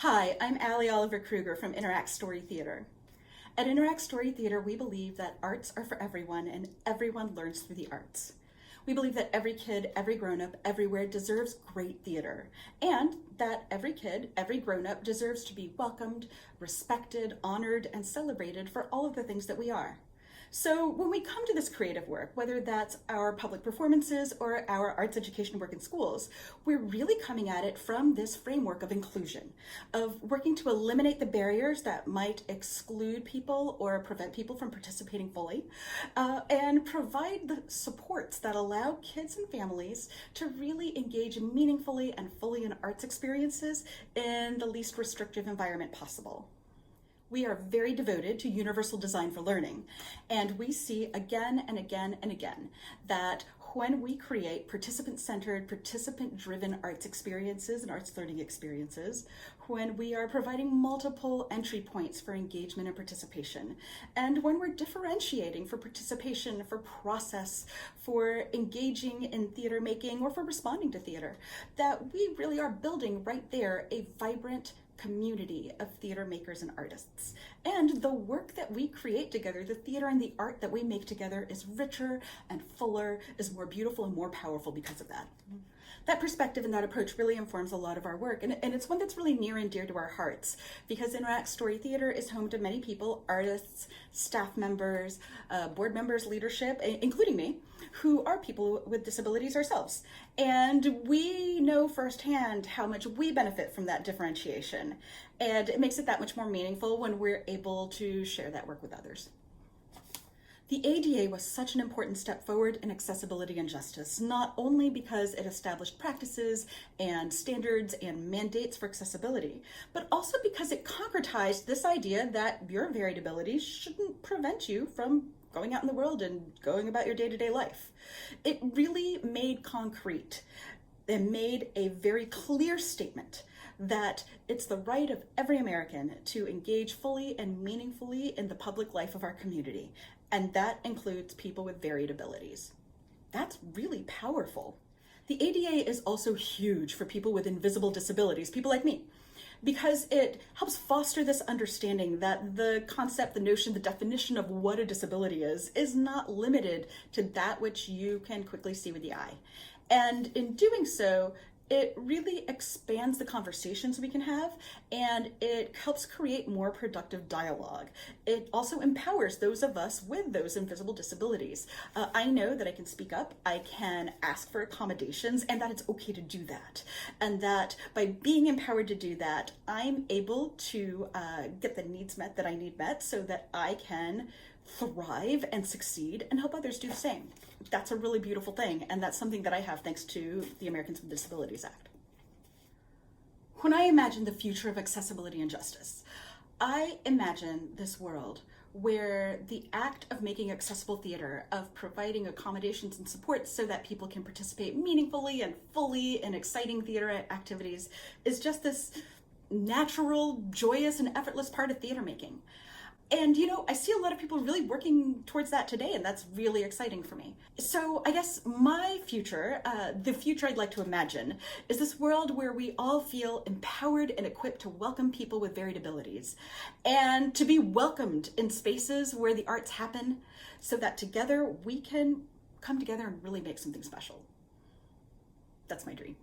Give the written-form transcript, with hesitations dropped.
Hi, I'm Ali Oliver-Krueger from Interact Story Theater. At Interact Story Theater, we believe that arts are for everyone and everyone learns through the arts. We believe that every kid, every grown-up, everywhere deserves great theater, and that every kid, every grown-up deserves to be welcomed, respected, honored, and celebrated for all of the things that we are. So when we come to this creative work, whether that's our public performances or our arts education work in schools, we're really coming at it from this framework of inclusion, of working to eliminate the barriers that might exclude people or prevent people from participating fully, and provide the supports that allow kids and families to really engage meaningfully and fully in arts experiences in the least restrictive environment possible. We are very devoted to universal design for learning, and we see again and again and again that when we create participant-centered, participant-driven arts experiences and arts learning experiences, when we are providing multiple entry points for engagement and participation, and when we're differentiating for participation, for process, for engaging in theater making, or for responding to theater, that we really are building right there a vibrant community of theater makers and artists. And the work that we create together, the theater and the art that we make together, is richer and fuller, is more beautiful and more powerful because of that. That perspective and that approach really informs a lot of our work, and it's one that's really near and dear to our hearts, because Interact Story Theater is home to many people, artists, staff members, board members, leadership, including me, who are people with disabilities ourselves. And we know firsthand how much we benefit from that differentiation, and it makes it that much more meaningful when we're able to share that work with others. The ADA was such an important step forward in accessibility and justice, not only because it established practices and standards and mandates for accessibility, but also because it concretized this idea that your varied abilities shouldn't prevent you from going out in the world and going about your day-to-day life. It really made concrete and made a very clear statement that it's the right of every American to engage fully and meaningfully in the public life of our community, and that includes people with varied abilities. That's really powerful. The ADA is also huge for people with invisible disabilities, people like me, because it helps foster this understanding that the concept, the notion, the definition of what a disability is not limited to that which you can quickly see with the eye. And in doing so, it really expands the conversations we can have, and it helps create more productive dialogue. It also empowers those of us with those invisible disabilities. I know that I can speak up, I can ask for accommodations, and that it's okay to do that. And that by being empowered to do that, I'm able to get the needs met that I need met so that I can thrive and succeed and help others do the same. That's a really beautiful thing, and that's something that I have thanks to the Americans with Disabilities Act. When I imagine the future of accessibility and justice, I imagine this world where the act of making accessible theater, of providing accommodations and supports so that people can participate meaningfully and fully in exciting theater activities, is just this natural, joyous, and effortless part of theater making. And I see a lot of people really working towards that today, and that's really exciting for me. So I guess my future, the future I'd like to imagine, is this world where we all feel empowered and equipped to welcome people with varied abilities, and to be welcomed in spaces where the arts happen, so that together we can come together and really make something special. That's my dream.